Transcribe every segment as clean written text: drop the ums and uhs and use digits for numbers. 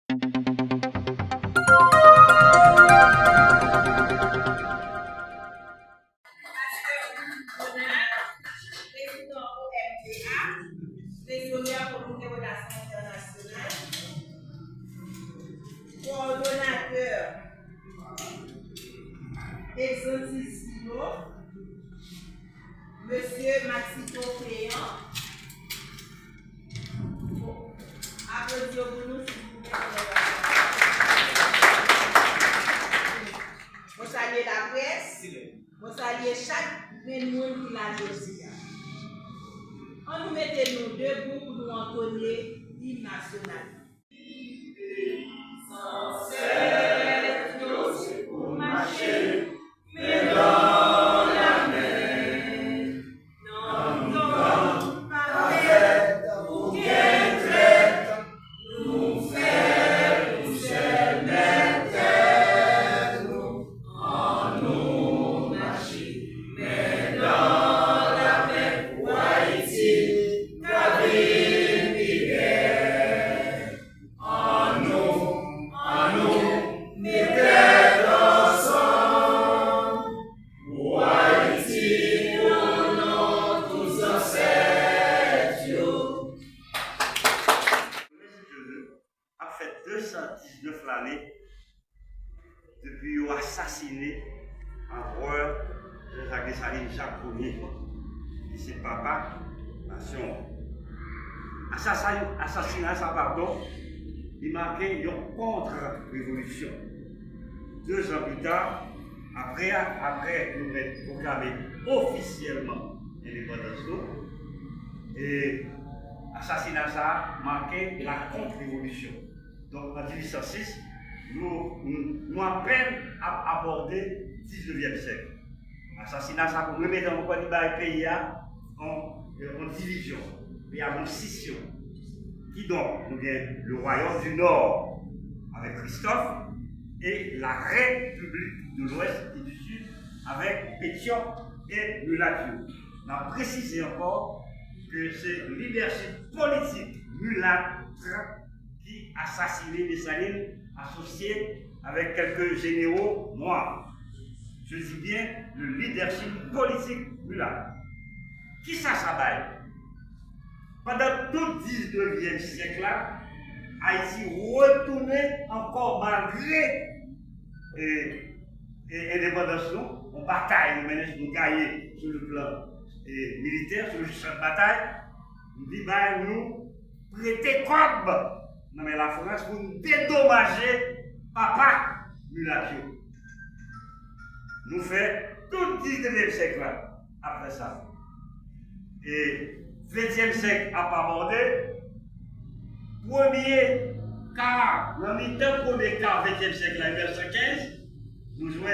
Coordonnateur Exotissimo, Monsieur Maxito Cléant. Applaudissez-vous, s'il vous plaît. Vous saluez la presse, vous saluez chaque monde qui l'a choisi. On nous mettait nous debout pour nous entonner l'hymne national. Sans cesse, nous pour marcher, mais dans la mer. Non, non, pas fait, ou bien traite, nous faire, nous seul terre, nous, en nous marcher, mais dans la mer, pour Haïti, Cabine, Miguel, en nous, mettez ensemble, pour Haïti, pour nous, tous ancêtres. A fait 219 l'année depuis qu'il a assassiné empereur Jacques Dessalines Jacques Ier, qui c'est papa nation. Assassinat ça pardon, il marquait une contre-révolution. 2 ans plus tard, après nous avons proclamé officiellement l'indépendance, et l'assassinat ça marquait la contre-révolution. Donc en 1806, nous à peine abordé le 19e siècle. L'assassinat ça pour remettre en Côte d'Ivoire pays en division, et en scission. Qui donc nous avons le royaume du Nord avec Christophe et la République de l'Ouest et du Sud avec Pétion et Mulatio. On a précisé encore que c'est le leadership politique mulâtre qui a assassiné Dessalines associé avec quelques généraux noirs. Je dis bien le leadership politique mulâtre. Qui ça baille? Pendant tout le 19e siècle, Haïti retournait encore malgré l'indépendance, on bataille, nous gagnons sur le plan militaire, sur le champ de bataille. Nous disons, nous prêter comme non mais la France pour nous dédommager papa Mulatio. Nous faisons tout le 19e siècle après ça. Et 20e siècle a pas abordé. Premier quart, dans le temps premier quart 20e siècle, en 1915, nous jouons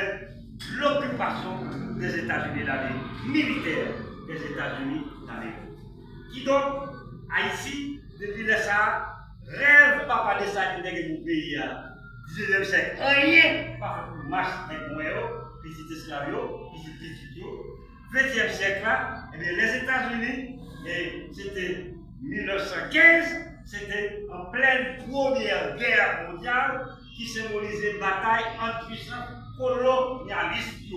l'occupation des États-Unis d'Amérique, militaire des États-Unis d'Amérique. Qui donc, Haïti, depuis le Sahara, rêve papa de ça qui est mon pays à 19e siècle. Rien, pas pour marche avec moi, petit esclave, petit 20e siècle là, eh bien, les États-Unis, c'était 1915, c'était en pleine Première Guerre mondiale qui symbolisait une bataille entre puissances colonialistes.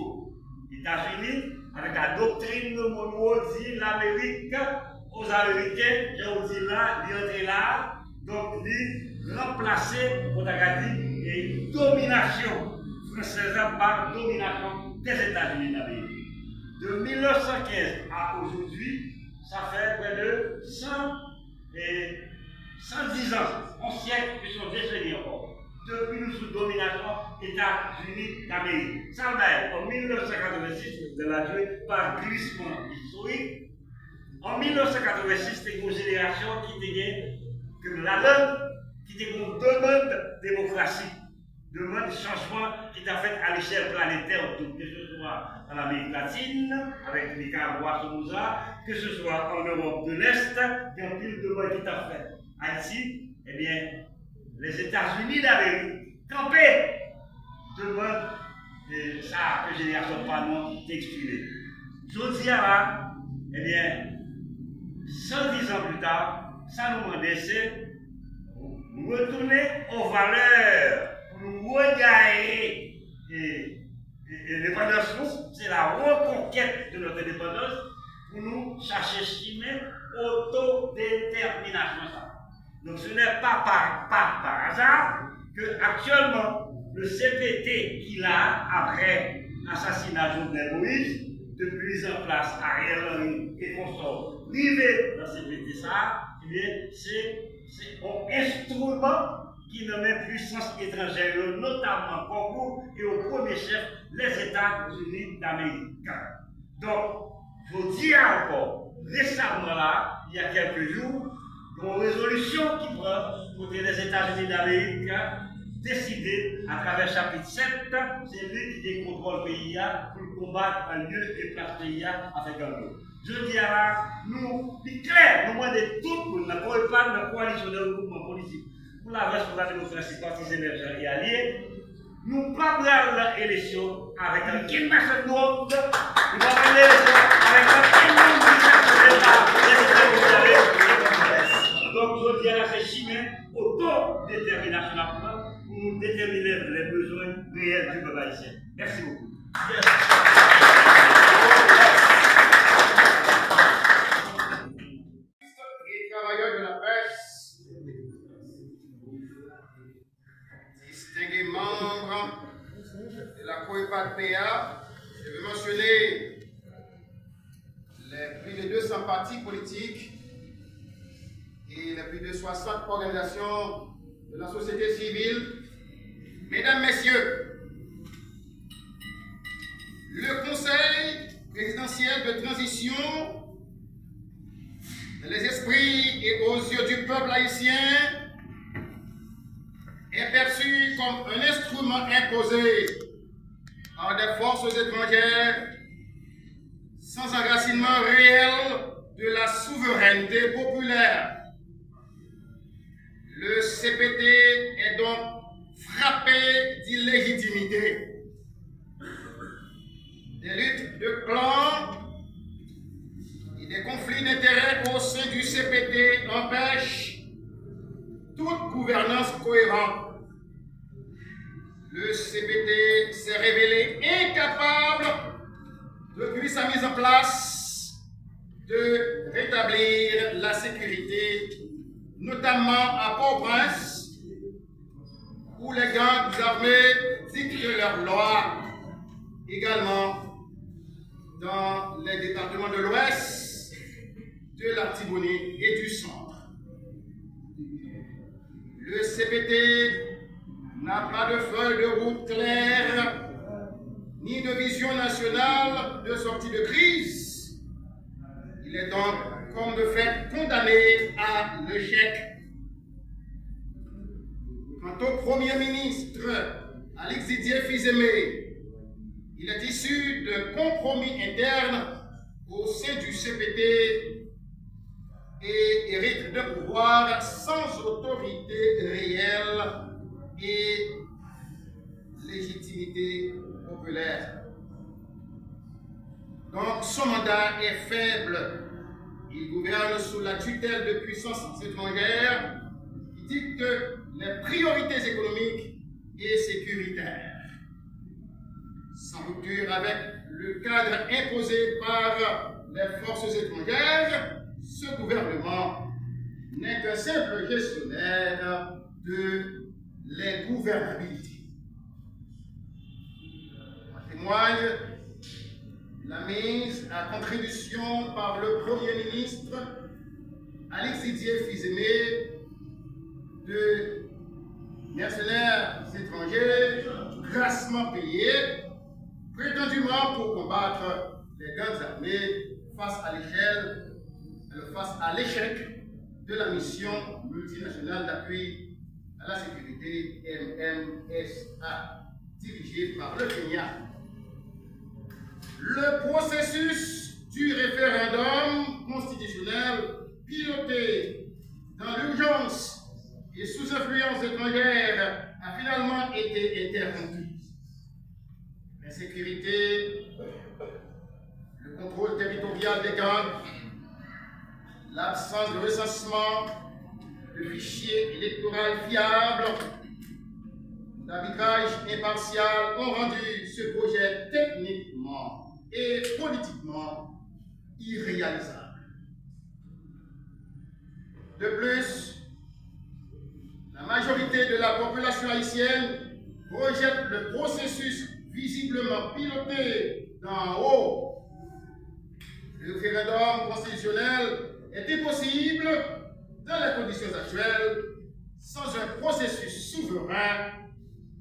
Les États-Unis, avec la doctrine de Monroe, dit l'Amérique aux Américains, je dis là, ils là, donc ils remplacer, on a dit, une domination française par domination des États-Unis d'Amérique. De 1915 à aujourd'hui, ça fait près de 110 ans, un siècle, puis sont décennies encore, depuis nous sous domination États-Unis d'Amérique. Ça va en 1986, de la joué par glissement historique. En 1986, c'était une génération qui était que la langue, qui était une demande de démocratie, demande de changement qui a fait à l'échelle planétaire, que ce soit en Amérique latine, avec Nicaragua, Somoza, que ce soit en Europe de l'Est, il y a plus de demande qui a fait. Haïti, eh bien, les États-Unis d'Amérique, campés, demandent ça que génération pas non d'exprimer. Je dis là, eh bien, 110 ans plus tard, ça nous demande c'est nous retourner aux valeurs, pour nous regagner l'indépendance, c'est la reconquête de notre indépendance, pour nous chercher chemin autodétermination. Donc ce n'est pas par hasard que actuellement le CPT qu'il a après l'assassinat de Jovenel Moïse, depuis mise en place Ariel Henry et consorts privés dans CPT ça, c'est un instrument qui nomme puissance étrangère, notamment Congo et au premier chef les États-Unis d'Amérique. Donc, je dis encore, récemment là, il y a quelques jours, une résolution qui prend pour les États-Unis d'Amérique décidé à travers chapitre 7, c'est lui qui contrôle le pays pour combattre un lieu et place pays avec un lieu. Je dis à là, nous, c'est clair, nous demandons tout le monde, nous pas de coalition de regroupement politique pour la reste de la démocratie, partis émergents et alliés. Nous ne pouvons pas l'élection avec un kidnapping de l'autre, nous pouvons pas l'élection avec un kidnapping de l'État. Donc, je dis à la c'est chimère, autodétermination pour nous déterminer les besoins réels du peuple haïtien. Merci beaucoup. Et travailleurs de la presse, distingués membres de la COEPAD-PA, je vais mentionner les plus de 200 partis politiques et les plus de 60 organisations de la société civile. Mesdames, Messieurs, le Conseil présidentiel de transition, dans les esprits et aux yeux du peuple haïtien, est perçu comme un instrument imposé par des forces étrangères sans enracinement réel de la souveraineté populaire. Le CPT est donc frappé d'illégitimité. Des luttes de clans et des conflits d'intérêts au sein du CPT empêchent toute gouvernance cohérente. Le CPT s'est révélé incapable, depuis sa mise en place, de rétablir la sécurité, notamment à Port-au-Prince, où les gangs armés dictent leurs lois, également dans les départements de l'Ouest, de l'Artibonite et du Centre. Le CPT n'a pas de feuille de route claire, ni de vision nationale de sortie de crise. Il est donc, comme de fait, condamné à l'échec. Quant au Premier ministre, Alix Didier Fils-Aimé, il est issu d'un compromis interne au sein du CPT et hérite d'un pouvoir sans autorité réelle et légitimité populaire. Donc son mandat est faible. Il gouverne sous la tutelle de puissances étrangères qui dictent les priorités économiques et sécuritaires. Sans rupture avec le cadre imposé par les forces étrangères, ce gouvernement n'est qu'un simple gestionnaire de l'ingouvernabilité. En témoigne la mise à contribution par le Premier ministre Alix Didier Fils-Aimé de mercenaires étrangers grassement payés, prétendument pour combattre les gangs armés face à l'échec de la mission multinationale d'appui à la sécurité MMSA, dirigée par le Kenya. Le processus du référendum constitutionnel piloté dans l'urgence et sous influence étrangère a finalement été interrompu. L'insécurité, le contrôle territorial des gangs, l'absence de recensement, de fichiers électoraux fiables, d'arbitrage impartial ont rendu ce projet techniquement et politiquement irréalisable. De plus, la majorité de la population haïtienne rejette le processus visiblement piloté d'en haut. Le référendum constitutionnel est impossible dans les conditions actuelles sans un processus souverain,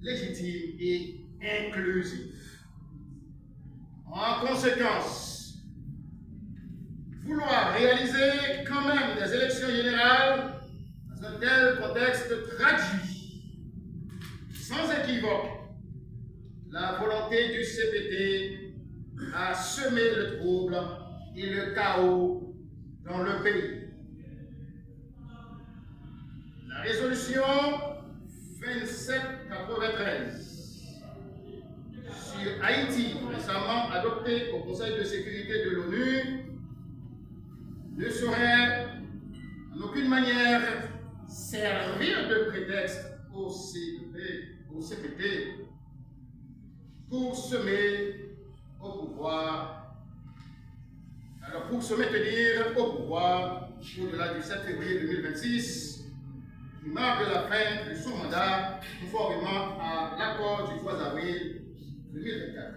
légitime et inclusif. En conséquence, vouloir réaliser quand même des élections générales dans un tel contexte traduit sans équivoque la volonté du CPT à semer le trouble et le chaos dans le pays. La résolution 2793 sur Haïti, récemment adoptée au Conseil de sécurité de l'ONU, ne saurait en aucune manière servir de prétexte au CPT pour semer au pouvoir, pour se maintenir au pouvoir au-delà du 7 février 2026, qui marque la fin de son mandat, conformément à l'accord du 3 avril 2024.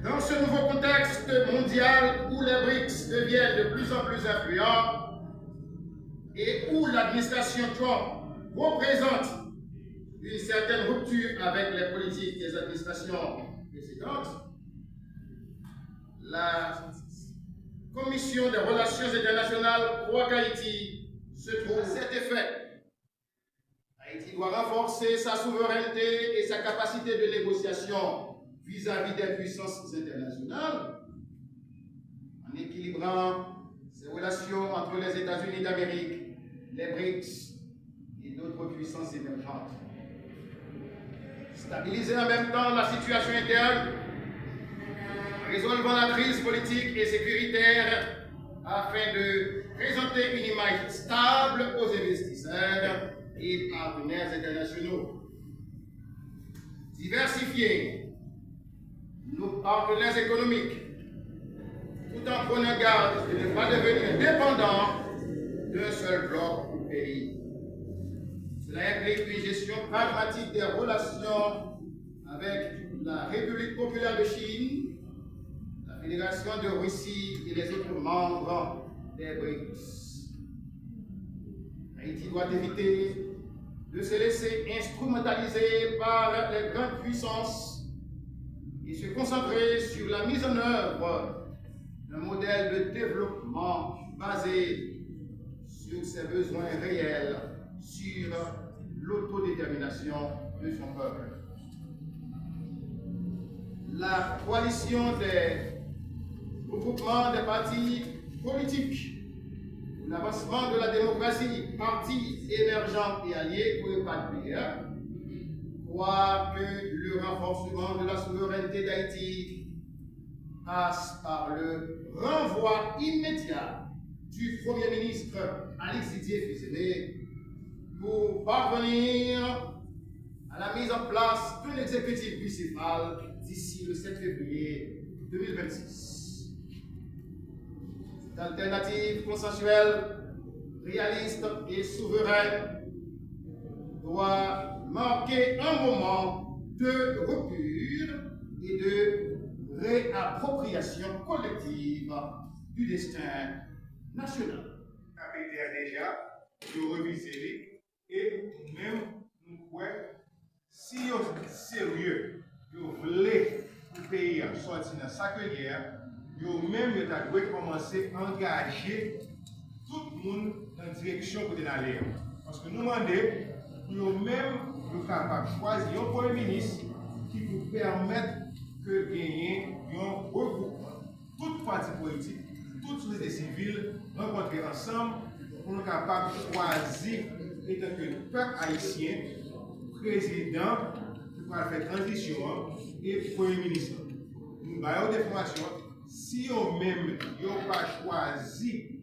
Dans ce nouveau contexte mondial où les BRICS deviennent de plus en plus influents et où l'administration Trump représente une certaine rupture avec les politiques des administrations précédentes, la Commission des relations internationales croit qu'Haïti se trouve à cet effet. Haïti doit renforcer sa souveraineté et sa capacité de négociation vis-à-vis des puissances internationales en équilibrant ses relations entre les États-Unis d'Amérique, les BRICS et d'autres puissances émergentes. Stabiliser en même temps la situation interne, résolvant la crise politique et sécuritaire afin de présenter une image stable aux investisseurs et partenaires internationaux. Diversifier nos partenaires économiques tout en prenant garde de ne pas devenir dépendants d'un seul bloc ou pays. Cela implique une gestion pragmatique des relations avec la République populaire de Chine, la Fédération de Russie et les autres membres des BRICS. Haïti doit éviter de se laisser instrumentaliser par les grandes puissances et se concentrer sur la mise en œuvre d'un modèle de développement basé sur ses besoins réels, sur l'autodétermination de son peuple. La coalition des regroupements des partis politiques pour l'avancement de la démocratie, partis émergents et alliés pour le PADPR, croit que le renforcement de la souveraineté d'Haïti passe par le renvoi immédiat du Premier ministre Alex Didier Fils-Aimé pour parvenir à la mise en place d'un exécutif bicéphale d'ici le 7 février 2026. Cette alternative consensuelle, réaliste et souveraine doit marquer un moment de rupture et de réappropriation collective du destin national. Capitaine déjà, de reviser et même nous croyons, si vous êtes sérieux, vous voulez que le pays sortir dans sa guerre, vous même devez commencer à engager tout le monde dans la direction pour aller. Parce que nous demandons pour nous-mêmes nous capables de choisir un premier ministre qui vous permette de gagner un regroupement. Toutes parties politiques, toutes sociétés civiles rencontrer ensemble pour nous capables de choisir, étant que le peuple haïtien, président, qui va faire transition et premier ministre. Nous avons des formations, si eux-mêmes n'ont pas choisi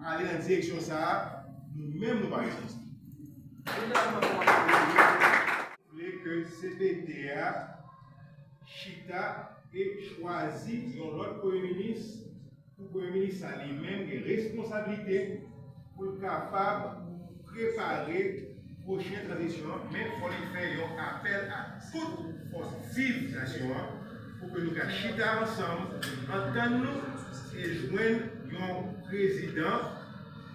aller dans la direction ça, nous-mêmes nous pas résister. Vous voulez que CPTA, Chita et choisi l'autre Premier ministre, pour que le Premier ministre a lui-même des responsabilités pour être capable de préparer la prochaine transition, mais il faut faire un appel à toute force vive de la nation pour que nous puissions chita ensemble, entendre-nous et joindre un président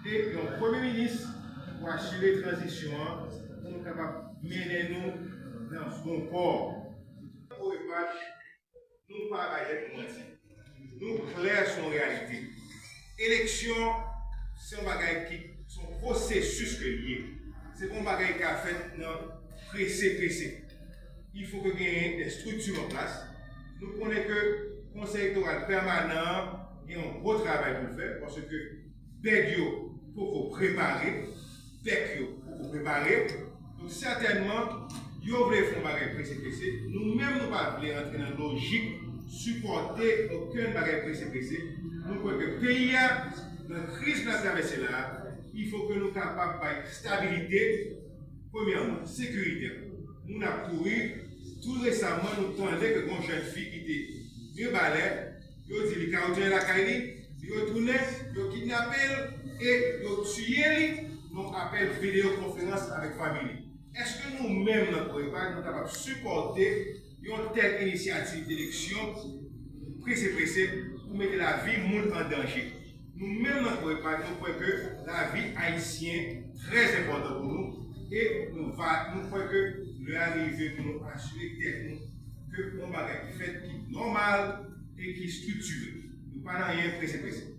et un Premier ministre pour assurer la transition, pour nous capables de mener nous dans ce bon port. Nous pas avec mentir. Nous clairs sur la réalité. Élection, c'est un bagage qui son processus lié. C'est un bagage qui a fait pressé. Il faut que y ait des structures en place. Nous connaissons que le conseil électoral permanent et un gros travail pour le faire parce que Bédio pour préparer, pour préparer. Donc certainement, ils veulent faire un bagage pressé. Nous-mêmes, nous ne pas entrer dans la logique, supporter aucun bagage pressé. Nous croyons que le pays a une crise de la traversée là. Il faut que nous soyons capables de stabilité, premièrement, sécurité. Nous avons couru, tout récemment, nous avons que une jeune fille qui était mieux balai, ils ont dit qu'il a retourné la caille, ils ont retourné, ils ont kidnappé et ils ont tué, nous appel vidéoconférence avec la famille. Est-ce que nous-mêmes, dans le pas, nous sommes capables de supporter une telle initiative d'élection pressée pour mettre la vie du monde en danger? Nous-mêmes, dans le pas, nous croyons que la vie haïtienne est très importante pour nous et nous croyons que l'arrivée pour nous assurer que nous bagage qui fait qui est normal et qui est structuré. Nous ne pas rien pressé.